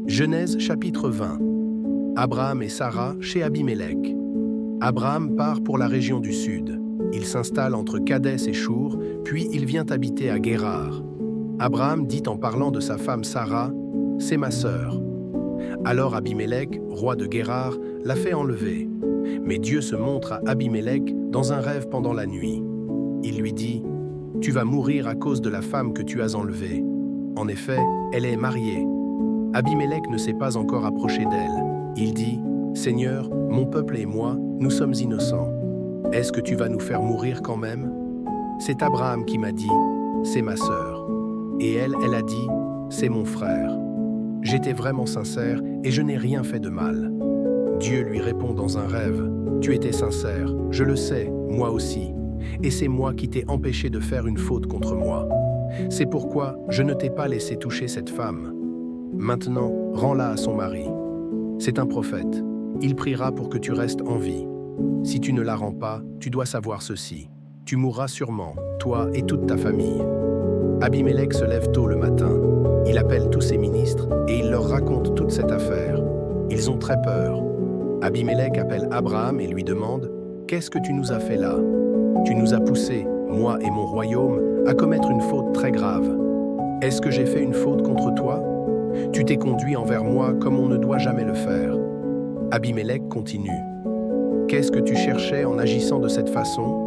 Genèse chapitre 20. Abraham et Sarah chez Abimélec. Abraham part pour la région du sud. Il s'installe entre Kadès et Chour, puis il vient habiter à Guérar. Abraham dit en parlant de sa femme Sarah, « C'est ma sœur ». Alors Abimélec, roi de Guérar, l'a fait enlever. Mais Dieu se montre à Abimélec dans un rêve pendant la nuit. Il lui dit, « Tu vas mourir à cause de la femme que tu as enlevée. En effet, elle est mariée. » Abimélec ne s'est pas encore approché d'elle. Il dit, « Seigneur, mon peuple et moi, nous sommes innocents. Est-ce que tu vas nous faire mourir quand même ?» C'est Abraham qui m'a dit, « C'est ma sœur. » Et elle a dit, « C'est mon frère. » J'étais vraiment sincère et je n'ai rien fait de mal. Dieu lui répond dans un rêve, « Tu étais sincère, je le sais, moi aussi. Et c'est moi qui t'ai empêché de faire une faute contre moi. C'est pourquoi je ne t'ai pas laissé toucher cette femme. Maintenant, rends-la à son mari. C'est un prophète. Il priera pour que tu restes en vie. Si tu ne la rends pas, tu dois savoir ceci. Tu mourras sûrement, toi et toute ta famille. » Abimélec se lève tôt le matin. Il appelle tous ses ministres et il leur raconte toute cette affaire. Ils ont très peur. Abimélec appelle Abraham et lui demande « Qu'est-ce que tu nous as fait là? Tu nous as poussés, moi et mon royaume, à commettre une faute très grave. Est-ce que j'ai fait une faute contre toi? Tu t'es conduit envers moi comme on ne doit jamais le faire. » Abimélec continue. « Qu'est-ce que tu cherchais en agissant de cette façon? »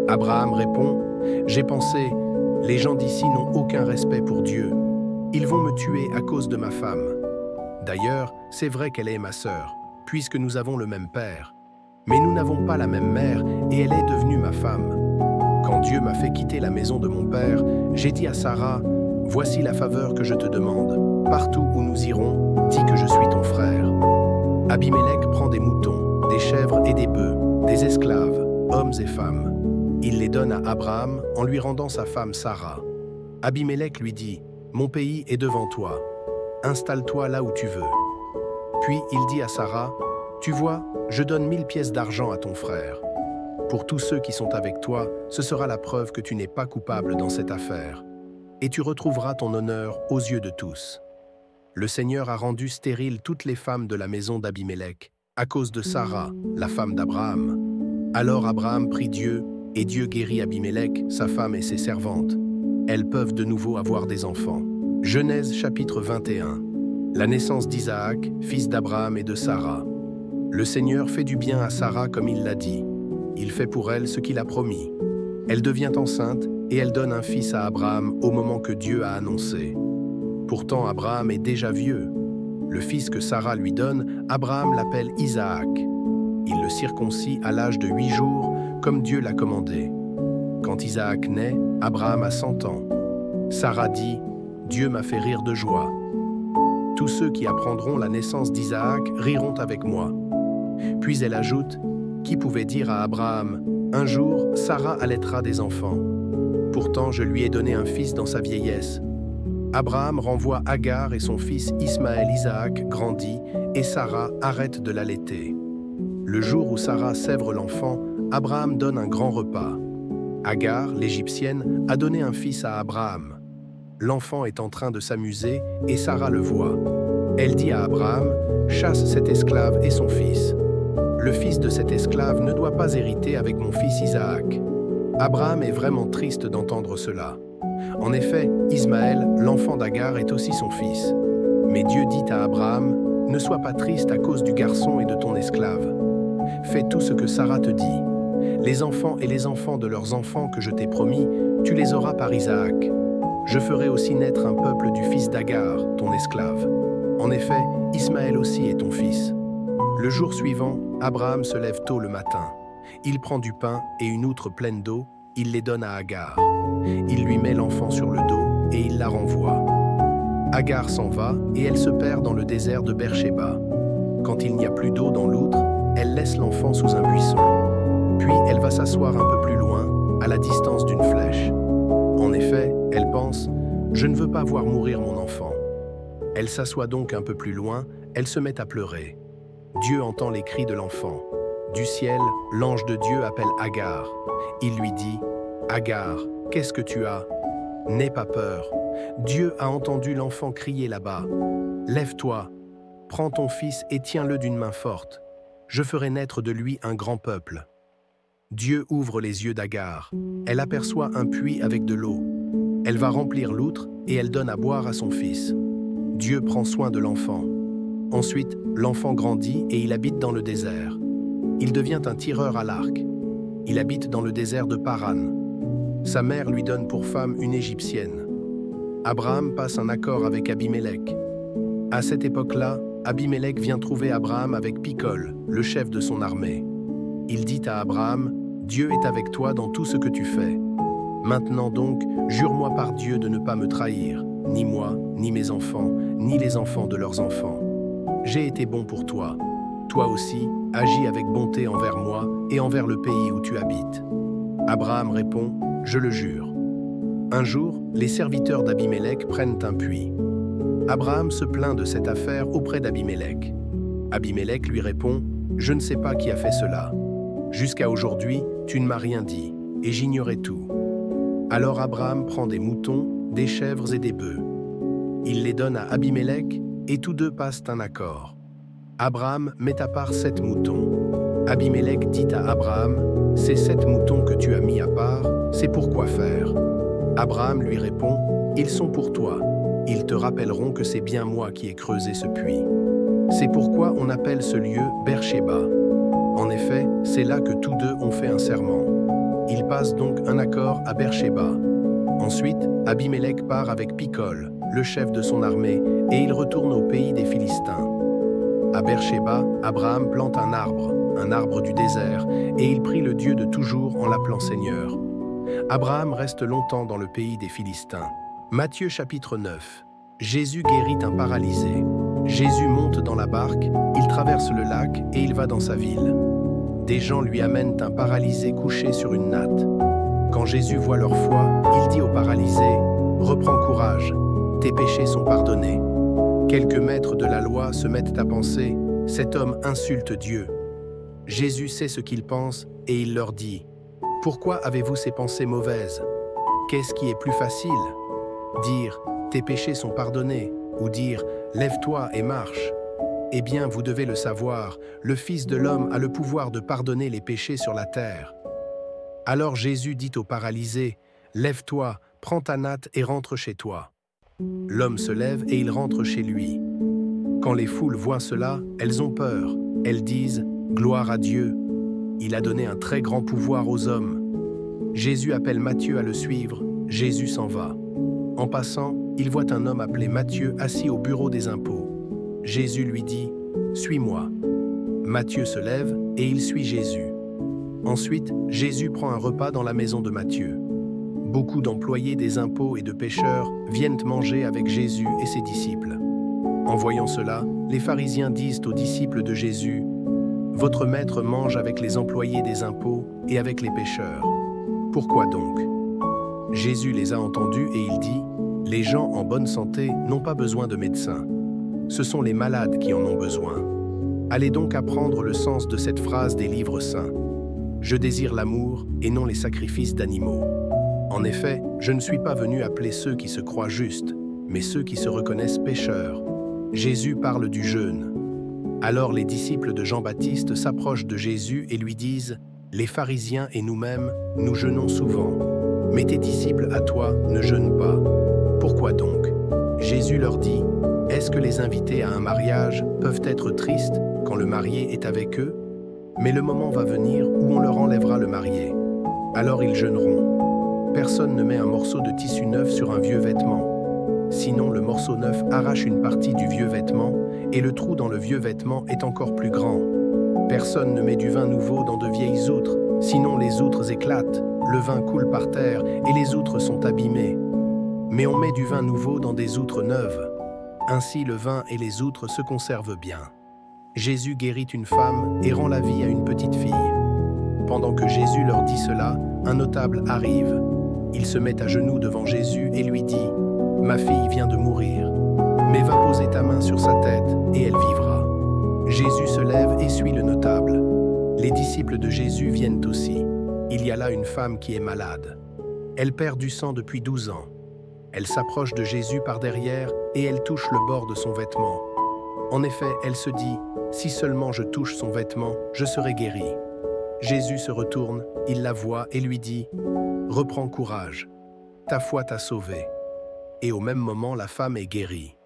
Abraham répond « J'ai pensé, les gens d'ici n'ont aucun respect pour Dieu. Ils vont me tuer à cause de ma femme. D'ailleurs, c'est vrai qu'elle est ma sœur, puisque nous avons le même père. Mais nous n'avons pas la même mère et elle est devenue ma femme. Quand Dieu m'a fait quitter la maison de mon père, j'ai dit à Sarah, « Voici la faveur que je te demande. Partout où nous irons, dis que je suis ton frère. » Abimélec prend des moutons, des chèvres et des bœufs, des esclaves, hommes et femmes. Il les donne à Abraham en lui rendant sa femme Sarah. Abimélec lui dit, « Mon pays est devant toi. Installe-toi là où tu veux. » Puis il dit à Sarah, « Tu vois, je donne 1000 pièces d'argent à ton frère. Pour tous ceux qui sont avec toi, ce sera la preuve que tu n'es pas coupable dans cette affaire. Et tu retrouveras ton honneur aux yeux de tous. » Le Seigneur a rendu stériles toutes les femmes de la maison d'Abimélec, à cause de Sarah, la femme d'Abraham. Alors Abraham prie Dieu, et Dieu guérit Abimélec, sa femme et ses servantes. Elles peuvent de nouveau avoir des enfants. Genèse chapitre 21. La naissance d'Isaac, fils d'Abraham et de Sarah. Le Seigneur fait du bien à Sarah comme il l'a dit. Il fait pour elle ce qu'il a promis. Elle devient enceinte et elle donne un fils à Abraham au moment que Dieu a annoncé. Pourtant, Abraham est déjà vieux. Le fils que Sarah lui donne, Abraham l'appelle Isaac. Il le circoncis à l'âge de 8 jours, comme Dieu l'a commandé. Quand Isaac naît, Abraham a 100 ans. Sarah dit, « Dieu m'a fait rire de joie. » Tous ceux qui apprendront la naissance d'Isaac riront avec moi. Puis elle ajoute, « Qui pouvait dire à Abraham, « Un jour, Sarah allaitera des enfants. Pourtant, je lui ai donné un fils dans sa vieillesse. » Abraham renvoie Agar et son fils Ismaël Isaac grandit et Sarah arrête de l'allaiter. Le jour où Sarah sèvre l'enfant, Abraham donne un grand repas. Agar, l'Égyptienne, a donné un fils à Abraham. L'enfant est en train de s'amuser et Sarah le voit. Elle dit à Abraham, « Chasse cet esclave et son fils. Le fils de cet esclave ne doit pas hériter avec mon fils Isaac. » Abraham est vraiment triste d'entendre cela. En effet, Ismaël, l'enfant d'Agar, est aussi son fils. Mais Dieu dit à Abraham, « Ne sois pas triste à cause du garçon et de ton esclave. Fais tout ce que Sarah te dit. Les enfants et les enfants de leurs enfants que je t'ai promis, tu les auras par Isaac. Je ferai aussi naître un peuple du fils d'Agar, ton esclave. En effet, Ismaël aussi est ton fils. » Le jour suivant, Abraham se lève tôt le matin. Il prend du pain et une outre pleine d'eau, il les donne à Agar. Il lui met l'enfant sur le dos et il la renvoie. Agar s'en va et elle se perd dans le désert de Beersheba. Quand il n'y a plus d'eau dans l'outre, elle laisse l'enfant sous un buisson. Puis elle va s'asseoir un peu plus loin, à la distance d'une flèche. En effet, elle pense « Je ne veux pas voir mourir mon enfant ». Elle s'assoit donc un peu plus loin, elle se met à pleurer. Dieu entend les cris de l'enfant. Du ciel, l'ange de Dieu appelle Agar. Il lui dit « Agar, qu'est-ce que tu as? N'aie pas peur, Dieu a entendu l'enfant crier là-bas. « Lève-toi, prends ton fils et tiens-le d'une main forte. Je ferai naître de lui un grand peuple. » Dieu ouvre les yeux d'Agar. Elle aperçoit un puits avec de l'eau. Elle va remplir l'outre et elle donne à boire à son fils. Dieu prend soin de l'enfant. Ensuite, l'enfant grandit et il habite dans le désert. Il devient un tireur à l'arc. Il habite dans le désert de Paran. Sa mère lui donne pour femme une Égyptienne. Abraham passe un accord avec Abimélec. À cette époque-là, Abimélec vient trouver Abraham avec Picol, le chef de son armée. Il dit à Abraham, « Dieu est avec toi dans tout ce que tu fais. Maintenant donc, jure-moi par Dieu de ne pas me trahir, ni moi, ni mes enfants, ni les enfants de leurs enfants. J'ai été bon pour toi. Toi aussi, agis avec bonté envers moi et envers le pays où tu habites. » Abraham répond, « Je le jure. » Un jour, les serviteurs d'Abimélec prennent un puits. Abraham se plaint de cette affaire auprès d'Abimélec. Abimélec lui répond, « Je ne sais pas qui a fait cela. Jusqu'à aujourd'hui, tu ne m'as rien dit, et j'ignorais tout. » Alors Abraham prend des moutons, des chèvres et des bœufs. Il les donne à Abimélec, et tous deux passent un accord. Abraham met à part 7 moutons. Abimélec dit à Abraham, « Ces 7 moutons que tu as mis à part, c'est pour quoi faire ?» Abraham lui répond, « Ils sont pour toi. Ils te rappelleront que c'est bien moi qui ai creusé ce puits. » C'est pourquoi on appelle ce lieu Beersheba. En effet, c'est là que tous deux ont fait un serment. Ils passent donc un accord à Beersheba. Ensuite, Abimélec part avec Picol, le chef de son armée, et il retourne au pays des Philistins. À Beersheba, Abraham plante un arbre du désert, et il prie le Dieu de toujours en l'appelant Seigneur. Abraham reste longtemps dans le pays des Philistins. Matthieu chapitre 9. Jésus guérit un paralysé. Jésus monte dans la barque, il traverse le lac et il va dans sa ville. Des gens lui amènent un paralysé couché sur une natte. Quand Jésus voit leur foi, il dit au paralysé, « Reprends courage, tes péchés sont pardonnés. » Quelques maîtres de la loi se mettent à penser, « Cet homme insulte Dieu. » Jésus sait ce qu'ils pensent et il leur dit, « Pourquoi avez-vous ces pensées mauvaises? Qu'est-ce qui est plus facile? Dire, tes péchés sont pardonnés, ou dire, lève-toi et marche. Eh bien, vous devez le savoir, le Fils de l'homme a le pouvoir de pardonner les péchés sur la terre. » Alors Jésus dit au paralysé, lève-toi, prends ta natte et rentre chez toi. L'homme se lève et il rentre chez lui. Quand les foules voient cela, elles ont peur. Elles disent, gloire à Dieu. Il a donné un très grand pouvoir aux hommes. Jésus appelle Matthieu à le suivre. Jésus s'en va. En passant, il voit un homme appelé Matthieu assis au bureau des impôts. Jésus lui dit, « Suis-moi. » Matthieu se lève et il suit Jésus. Ensuite, Jésus prend un repas dans la maison de Matthieu. Beaucoup d'employés des impôts et de pêcheurs viennent manger avec Jésus et ses disciples. En voyant cela, les pharisiens disent aux disciples de Jésus, « Votre maître mange avec les employés des impôts et avec les pêcheurs. Pourquoi donc ?» Jésus les a entendus et il dit, « Les gens en bonne santé n'ont pas besoin de médecins. Ce sont les malades qui en ont besoin. Allez donc apprendre le sens de cette phrase des livres saints. Je désire l'amour et non les sacrifices d'animaux. En effet, je ne suis pas venu appeler ceux qui se croient justes, mais ceux qui se reconnaissent pécheurs. » Jésus parle du jeûne. Alors les disciples de Jean-Baptiste s'approchent de Jésus et lui disent, « Les pharisiens et nous-mêmes, nous jeûnons souvent. Mais tes disciples à toi ne jeûnent pas. Pourquoi donc ?» Jésus leur dit, « Est-ce que les invités à un mariage peuvent être tristes quand le marié est avec eux? Mais le moment va venir où on leur enlèvera le marié. Alors ils jeûneront. Personne ne met un morceau de tissu neuf sur un vieux vêtement. Sinon le morceau neuf arrache une partie du vieux vêtement et le trou dans le vieux vêtement est encore plus grand. Personne ne met du vin nouveau dans de vieilles outres, sinon les outres éclatent, le vin coule par terre et les outres sont abîmées. Mais on met du vin nouveau dans des outres neuves. Ainsi le vin et les outres se conservent bien. » Jésus guérit une femme et rend la vie à une petite fille. Pendant que Jésus leur dit cela, un notable arrive. Il se met à genoux devant Jésus et lui dit, « Ma fille vient de mourir, mais va poser ta main sur sa tête et elle vivra. » Jésus se lève et suit le notable. Les disciples de Jésus viennent aussi. Il y a là une femme qui est malade. Elle perd du sang depuis 12 ans. Elle s'approche de Jésus par derrière et elle touche le bord de son vêtement. En effet, elle se dit, « Si seulement je touche son vêtement, je serai guérie. » Jésus se retourne, il la voit et lui dit, « Reprends courage, ta foi t'a sauvée. » Et au même moment, la femme est guérie.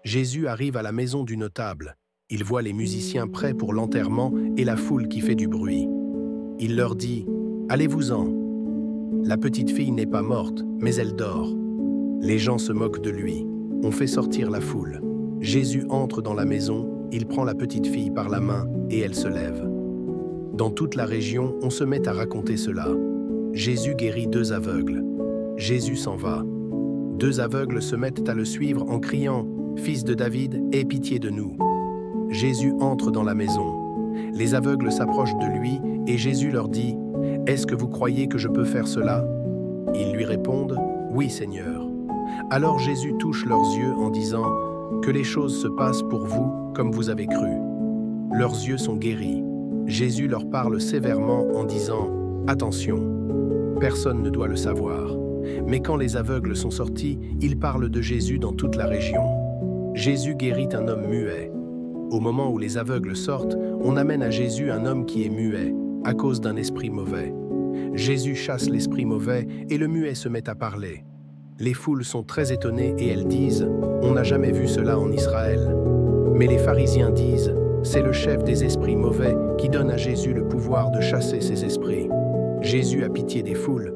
Jésus arrive à la maison du notable. Il voit les musiciens prêts pour l'enterrement et la foule qui fait du bruit. Il leur dit, « Allez-vous-en. La petite fille n'est pas morte, mais elle dort. » Les gens se moquent de lui. On fait sortir la foule. Jésus entre dans la maison, il prend la petite fille par la main et elle se lève. Dans toute la région, on se met à raconter cela. Jésus guérit 2 aveugles. Jésus s'en va. 2 aveugles se mettent à le suivre en criant « Fils de David, aie pitié de nous !» Jésus entre dans la maison. Les aveugles s'approchent de lui et Jésus leur dit « Est-ce que vous croyez que je peux faire cela ?» Ils lui répondent « Oui, Seigneur !» Alors Jésus touche leurs yeux en disant « Que les choses se passent pour vous comme vous avez cru. » Leurs yeux sont guéris. Jésus leur parle sévèrement en disant « Attention, personne ne doit le savoir. » Mais quand les aveugles sont sortis, ils parlent de Jésus dans toute la région. Jésus guérit un homme muet. Au moment où les aveugles sortent, on amène à Jésus un homme qui est muet, à cause d'un esprit mauvais. Jésus chasse l'esprit mauvais et le muet se met à parler. Les foules sont très étonnées et elles disent « On n'a jamais vu cela en Israël. » Mais les pharisiens disent « C'est le chef des esprits mauvais qui donne à Jésus le pouvoir de chasser ces esprits. » Jésus a pitié des foules